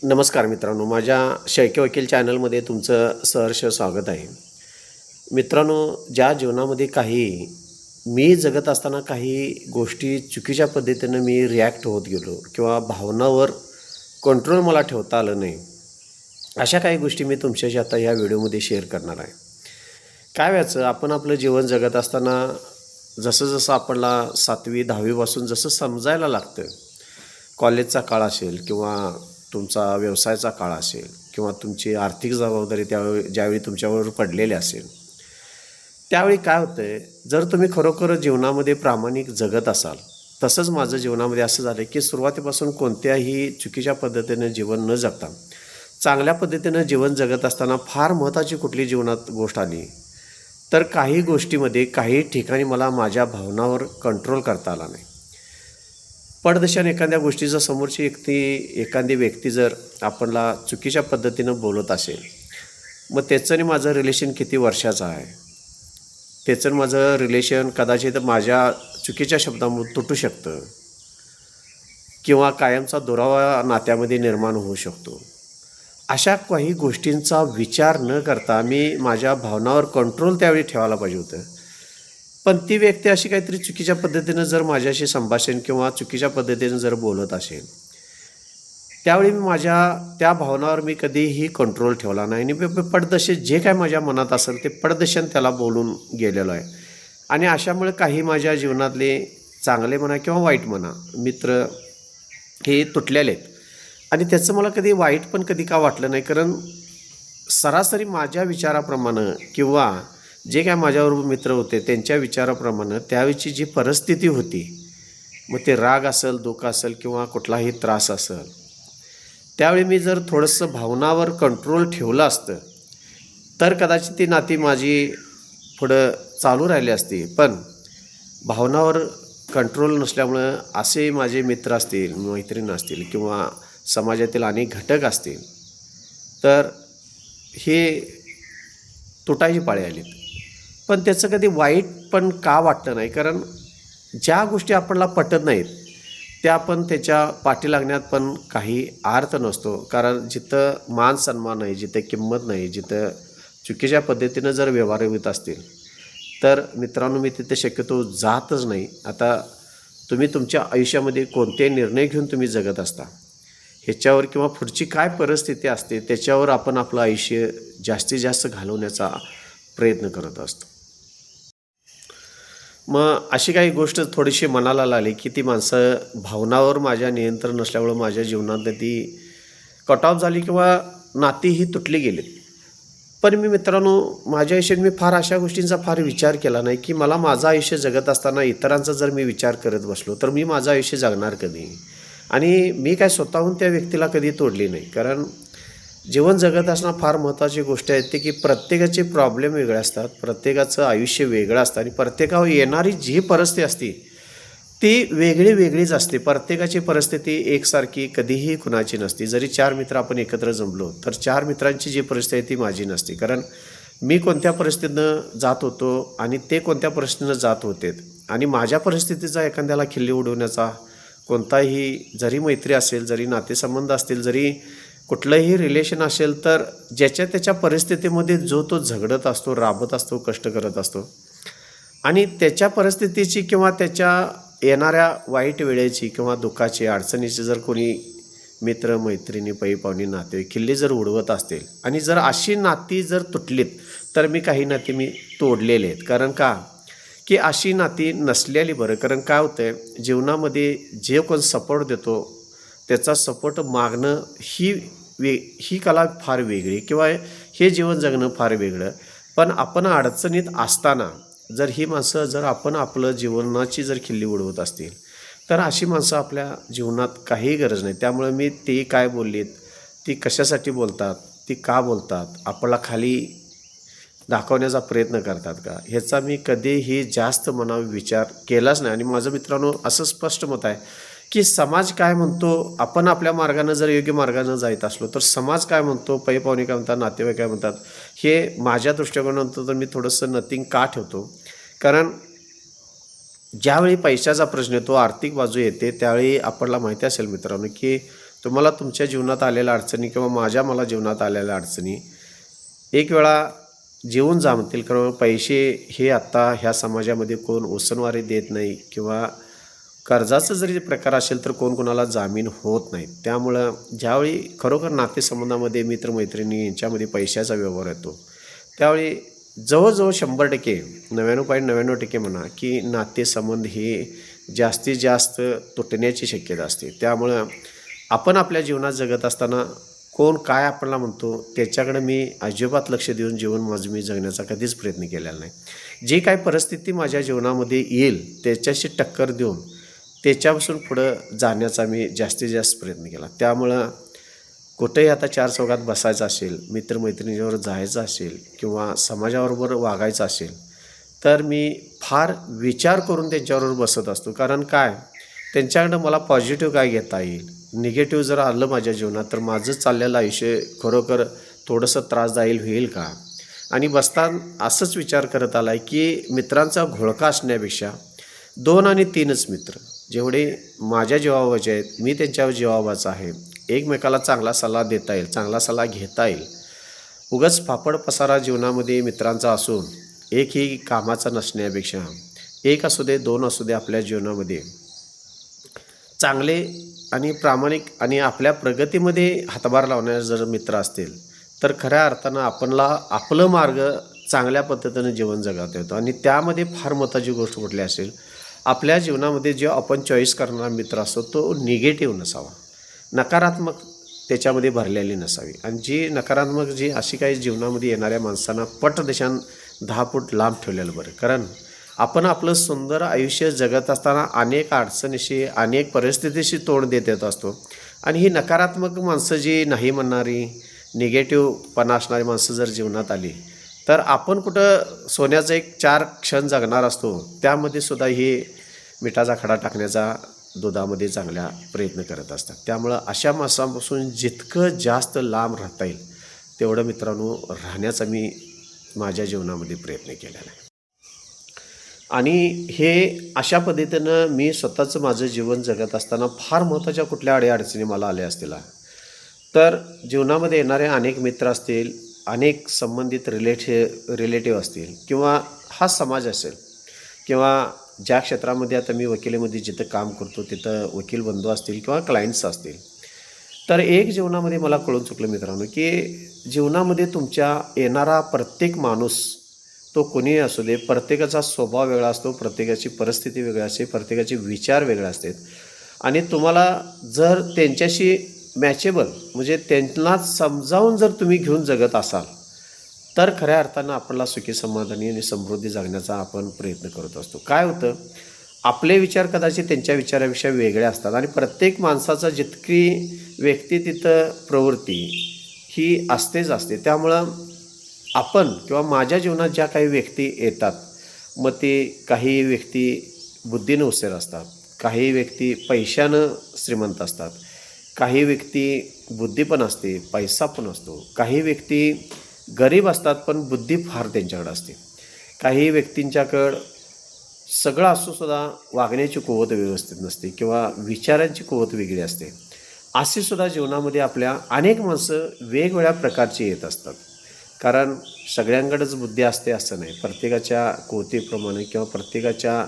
नमस्कार मित्रांनो, माझ्या शैक्य वकील चॅनलमध्ये तुमचं सहर्ष स्वागत आहे. मित्रांनो, ज्या जीवनामध्ये मी जगत असताना काही गोष्टी चुकीच्या पद्धतीनं मी रिॲक्ट होत गेलो किंवा भावनावर कंट्रोल मला ठेवता आलं नाही, अशा काही गोष्टी मी तुमच्याशी आता या व्हिडिओमध्ये शेअर करणार आहे. काय व्हायचं, आपण आपलं जीवन जगत असताना जसं आपल्याला 7वी 10वीपासून जसं समजायला लागतं, कॉलेजचा काळ असेल किंवा तुमचा व्यवसायाचा काळ असेल किंवा तुमची आर्थिक जबाबदारी ज्यावेळी तुमच्यावर पडलेली असेल, त्यावेळी काय होतं आहे, जर तुम्ही खरोखर जीवनामध्ये प्रामाणिक जगत असाल, तसंच माझं जीवनामध्ये असं झालं की सुरुवातीपासून कोणत्याही चुकीच्या पद्धतीनं जीवन न जगता चांगल्या पद्धतीनं जीवन जगत असताना फार महत्त्वाची कुठली जीवनात गोष्ट आली तर काही गोष्टीमध्ये काही ठिकाणी मला माझ्या भावनावर कंट्रोल करता आला नाही. पडदेशाने एखाद्या गोष्टीचा समोरची एखादी व्यक्ती जर आपल्याला चुकीच्या पद्धतीनं बोलत असेल, मग त्याचं आणि माझं रिलेशन किती वर्षाचं आहे, त्याचं आणि माझं रिलेशन कदाचित माझ्या चुकीच्या शब्दांमुळे तुटू शकतं किंवा कायमचा दुरावा नात्यामध्ये निर्माण होऊ शकतो. अशा काही गोष्टींचा विचार न करता मी माझ्या भावनावर कंट्रोल त्यावेळी ठेवायला पाहिजे होतं. पण ती व्यक्ती अशी काहीतरी चुकीच्या पद्धतीनं जर माझ्याशी संभाषण किंवा चुकीच्या पद्धतीनं जर बोलत असेल, त्यावेळी मी माझ्या त्या भावनावर मी कधीही कंट्रोल ठेवला नाही आणि पडदेशी जे काय माझ्या मनात असेल ते पडदेशाने त्याला बोलून गेलेलो आहे. आणि अशामुळे काही माझ्या जीवनातले चांगले म्हणा किंवा वाईट म्हणा मित्र हे तुटलेले आहेत. आणि त्याचं मला कधी वाईट पण कधी का वाटलं नाही, कारण सरासरी माझ्या विचाराप्रमाणे किंवा जे काय माझ्याबरोबर मित्र होते त्यांच्या विचाराप्रमाणे त्यावेळची जी परिस्थिती होती, मग ते राग असेल, दुःख असेल किंवा कुठलाही त्रास असेल, त्यावेळी मी जर थोडंसं भावनावर कंट्रोल ठेवलं असतं तर कदाचित ती नाती माझी पुढं चालू राहिली असती. पण भावनावर कंट्रोल नसल्यामुळं असे माझे मित्र असतील, मैत्रीण असतील किंवा समाजातील अनेक घटक असतील, तर हे तुटायची पाळी आली. पण त्याचं कधी वाईट पण का वाटलं नाही, कारण ज्या गोष्टी आपल्याला पटत नाहीत त्या आपण त्याच्या पाठी लागण्यात पण काही अर्थ नसतो. कारण जिथं मान सन्मान नाही, जिथं किंमत नाही, जिथं चुकीच्या पद्धतीनं जर व्यवहार होत असतील तर मित्रांनो मी तिथे शक्यतो जातच नाही. आता तुम्ही तुमच्या आयुष्यामध्ये कोणते निर्णय घेऊन तुम्ही जगत असता ह्याच्यावर किंवा पुढची काय परिस्थिती असते त्याच्यावर आपण आपलं आयुष्य जास्तीत जास्त घालवण्याचा प्रयत्न करत असतो. मग अशी काही गोष्ट थोडीशी मनाला लागली की ती माणसं भावनावर माझ्या नियंत्रण नसल्यामुळं माझ्या जीवनात ती कट ऑफ झाली किंवा नाती ही तुटली गेली. पण मी मित्रांनो माझ्या आयुष्यात मी फार अशा गोष्टींचा फार विचार केला नाही की मला माझं आयुष्य जगत असताना इतरांचा जर मी विचार करत बसलो तर मी माझं आयुष्य जगणार कधी. आणि मी काय स्वतःहून त्या व्यक्तीला कधी तोडली नाही, कारण जीवन जगत असणं फार महत्त्वाची गोष्ट आहे. ते की प्रत्येकाचे प्रॉब्लेम वेगळे असतात, प्रत्येकाचं आयुष्य वेगळं असतं आणि प्रत्येकावर येणारी जी परिस्थिती असते ती वेगळीच असते. प्रत्येकाची परिस्थिती एकसारखी कधीही कुणाची नसते. जरी 4 मित्र आपण एकत्र जमलो तर 4 मित्रांची जी परिस्थिती आहे ती माझी नसते, कारण मी कोणत्या परिस्थितीनं जात होतो आणि ते कोणत्या परिस्थितीनं जात होते. आणि माझ्या परिस्थितीचा एखाद्याला खिल्ली उडवण्याचा कोणताही जरी मैत्री असेल, जरी नातेसंबंध असतील, जरी कुठलंही रिलेशन असेल, तर ज्याच्या त्याच्या परिस्थितीमध्ये जो तो झगडत असतो, राबत असतो, कष्ट करत असतो आणि त्याच्या परिस्थितीची किंवा त्याच्या येणाऱ्या वाईट वेळेची किंवा दुःखाची अडचणीची जर कोणी मित्र मैत्रिणी पै पाहुणे नाते खिल्ली जर उडवत असतील आणि जर अशी नाती जर तुटलीत तर काही नाती मी तोडलेले आहेत. कारण का की अशी नाती नसलेली बरं. कारण काय होतं आहे, जीवनामध्ये जे कोण सपोर्ट देतो त्याचा सपोर्ट मागणं ही कला फार वेगळी किंवा हे जीवन जगणं फार वेगळं. पण आपण अडचणीत असताना जर ही माणसं जर आपण आपलं जीवनाची जर खिल्ली उडवत असतील तर अशी माणसं आपल्या जीवनात काहीही गरज नाही. त्यामुळे मी ती काय बोललीत, ती कशासाठी बोलतात, ती का बोलतात, आपल्याला खाली दाखवण्याचा प्रयत्न करतात का, ह्याचा मी कधीही जास्त मनावर विचार केलाच नाही. आणि माझं मित्रांनो असं स्पष्ट मत आहे की समाज काय म्हणतो, आपण आपल्या मार्गानं जर योग्य मार्गानं जात असलो तर समाज काय म्हणतो, पै पाहुणे काय म्हणतात, नातेवाईक काय म्हणतात, हे माझ्या दृष्टिकोनातून तर मी थोडंसं नथिंग का ठेवतो. कारण ज्यावेळी पैशाचा प्रश्न येतो, आर्थिक बाजू येते, त्यावेळी आपल्याला माहिती असेल मित्रांनो, की तुम्हाला तुमच्या जीवनात आलेल्या अडचणी किंवा मला जीवनात आलेल्या अडचणी एक वेळा जेवून जमतील. कारण पैसे हे आत्ता ह्या समाजामध्ये कोण उसनवारी देत नाही किंवा कर्जाचा जरी प्रकार असेल तर कोण कोणाला जामीन होत नाही. त्यामुळं ज्यावेळी खरोखर नातेसंबंधामध्ये मित्रमैत्रिणी यांच्यामध्ये पैशाचा व्यवहार येतो, त्यावेळी जवळजवळ 100% 99.99% म्हणा की नातेसंबंध हे जास्तीत जास्त तुटण्याची शक्यता असते. त्यामुळं आपण आपल्या जीवनात जगत असताना कोण काय आपल्याला म्हणतो त्याच्याकडे मी अजिबात लक्ष देऊन जीवन माझं मी जगण्याचा कधीच प्रयत्न केलेला नाही. जी काय परिस्थिती माझ्या जीवनामध्ये येईल त्याच्याशी टक्कर देऊन त्याच्यापासून पुढं जाण्याचा मी जास्तीत जास्त प्रयत्न केला. त्यामुळं कुठेही आता चार चौघात बसायचं असेल, मित्रमैत्रिणींबरोबर जायचं असेल किंवा समाजाबरोबर वागायचं असेल तर मी फार विचार करून त्यांच्याबरोबर बसत असतो. कारण काय, त्यांच्याकडं मला पॉझिटिव्ह काय घेता येईल, निगेटिव्ह जर आलं माझ्या जीवनात तर माझं चाललेलं आयुष्य खरोखर थोडंसं त्रासदायक होईल का. आणि बसताना असंच विचार करत आला आहे की मित्रांचा घोळका असण्यापेक्षा 2 आणि 3च मित्र जेवढे माझ्या जीवाभावाचे आहेत, मी त्यांच्या जीवाभावाचा आहे, एकमेकाला चांगला सल्ला देता येईल, चांगला सल्ला घेता येईल. उगाच फापड पसारा जीवनामध्ये मित्रांचा असून एकही कामाचा नसण्यापेक्षा एक असू दे 2 असू दे आपल्या जीवनामध्ये चांगले आणि प्रामाणिक आणि आपल्या प्रगतीमध्ये हातभार लावणारे जर मित्र असतील तर खऱ्या अर्थानं आपलं मार्ग चांगल्या पद्धतीनं जीवन जगता येतो. आणि त्यामध्ये फार महत्त्वाची गोष्ट कुठली असेल, आपल्या जीवनामध्ये जो आपण चॉईस करणारा मित्र असतो तो निगेटिव्ह नसावा, नकारात्मक त्याच्यामध्ये भरलेली नसावी. आणि जी नकारात्मक जी अशी काही जीवनामध्ये येणाऱ्या माणसांना पटदिशान 10 फूट लांब ठेवलेलं बरं. कारण आपण आपलं सुंदर आयुष्य जगत असताना अनेक अडचणीशी अनेक परिस्थितीशी तोंड देत येत असतो. आणि ही नकारात्मक माणसं जी नाही म्हणणारी निगेटिव्हपणा असणारी माणसं जर जीवनात आली तर आपण कुठं सोन्याचा एक 4 क्षण जगणार असतो, त्यामध्ये सुद्धा ही मिठाचा खडा टाकण्याचा दुधामध्ये चांगल्या प्रयत्न करत असतात. त्यामुळं अशा माणसांपासून जितकं जास्त लांब राहता येईल तेवढं मित्रांनो राहण्याचा मी माझ्या जीवनामध्ये प्रयत्न केलेला आहे. आणि हे अशा पद्धतीनं मी स्वतःचं माझं जीवन जगत असताना फार महत्त्वाच्या कुठल्या अडीअडचणी मला आल्या असतील तर जीवनामध्ये येणारे अनेक मित्र असतील, अनेक संबंधित रिलेटिव्ह असतील किंवा हा समाज असेल किंवा ज्या क्षेत्रामध्ये आता मी वकिलीमध्ये जिथं काम करतो तिथं वकील बंधू असतील किंवा क्लायंट्स असतील, तर एक जीवनामध्ये मला कळून चुकलं मित्रांनो की जीवनामध्ये तुमच्या येणारा प्रत्येक माणूस तो कोणीही असू दे, प्रत्येकाचा स्वभाव वेगळा असतो, प्रत्येकाची परिस्थिती वेगळी असते, प्रत्येकाचे विचार वेगळे असतात. आणि तुम्हाला जर त्यांच्याशी मॅचेबल म्हणजे त्यांना समजावून जर तुम्ही घेऊन जगत असाल तर खऱ्या अर्थानं आपल्याला सुखी समाधानी आणि समृद्धी जगण्याचा आपण प्रयत्न करत असतो. काय होतं, आपले विचार कदाचित त्यांच्या विचारापेक्षा वेगळे असतात आणि प्रत्येक माणसाचा जितकी व्यक्ती तिथं प्रवृत्ती ही असतेच असते. त्यामुळं आपण किंवा माझ्या जीवनात ज्या काही व्यक्ती येतात मग ते काही व्यक्ती बुद्धीनं हुशार असतात, काही व्यक्ती पैशानं श्रीमंत असतात, काही व्यक्ती बुद्धी पण असते, पैसा पण असतो, काही व्यक्ती गरीब असतात पण बुद्धी फार त्यांच्याकडे असते, काही व्यक्तींच्याकडं सगळं असूनसुद्धा वागण्याची कुवत व्यवस्थित नसते किंवा विचारांची कुवत वेगळी असते. अशी सुद्धा जीवनामध्ये आपल्या अनेक माणसं वेगवेगळ्या प्रकारची येत असतात. कारण सगळ्यांकडेच बुद्धी असते असं नाही, प्रत्येकाच्या कुवतीप्रमाणे किंवा प्रत्येकाच्या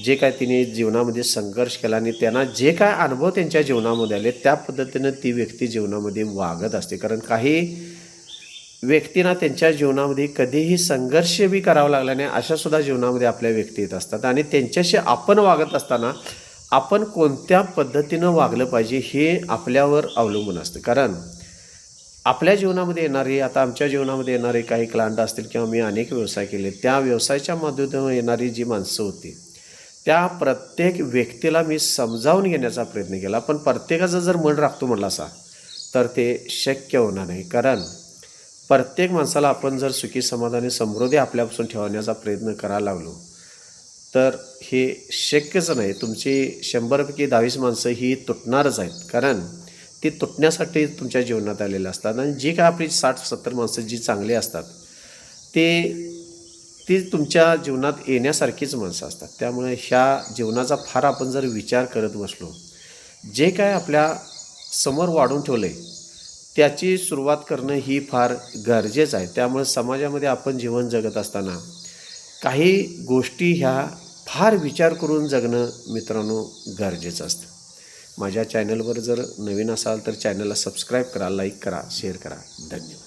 जे काय तिने जीवनामध्ये संघर्ष केला आणि त्यांना जे काय अनुभव त्यांच्या जीवनामध्ये आले त्या पद्धतीनं ती व्यक्ती जीवनामध्ये वागत असते. कारण काही व्यक्तींना त्यांच्या जीवनामध्ये कधीही संघर्ष बी करावा लागला नाही अशासुद्धा जीवनामध्ये आपल्या व्यक्ती येत असतात. आणि त्यांच्याशी आपण वागत असताना आपण कोणत्या पद्धतीनं वागलं पाहिजे हे आपल्यावर अवलंबून असतं. कारण आपल्या जीवनामध्ये येणारी आता आमच्या जीवनामध्ये येणारे काही क्लायंट असतील किंवा मी अनेक व्यवसाय केले, त्या व्यवसायाच्या माध्यमातून येणारी जी माणसं होती त्या प्रत्येक व्यक्तीला मी समजावून घेण्याचा प्रयत्न केला. पण प्रत्येकाचं जर मन राखतो म्हटलं असा तर ते शक्य होणार नाही. कारण प्रत्येक माणसाला आपण जर सुखी समाधानी समृद्धी आपल्यापासून ठेवण्याचा प्रयत्न करायला लागलो तर हे शक्यच नाही. तुमची 100पैकी 10 माणसं ही तुटणारच आहेत. कारण ती तुटण्यासाठी तुमच्या जीवनात आलेले असतात. आणि जी काय आपली 60-70 माणसं जी चांगली असतात ते ती तुमच्या जीवनात येण्यासारखीच माणसं असतात. त्यामुळे ह्या जीवनाचा फार आपण जर विचार करत बसलो, जे काय आपल्या समोर वाढून ठेवलं आहे त्याची सुरुवात करणं ही फार गरजेचं आहे. त्यामुळे समाजामध्ये आपण जीवन जगत असताना काही गोष्टी ह्या फार विचार करून जगणं मित्रांनो गरजेचं असतं. माझ्या चॅनलवर जर नवीन असाल तर चॅनलला सबस्क्राईब करा, लाईक करा, शेअर करा. धन्यवाद.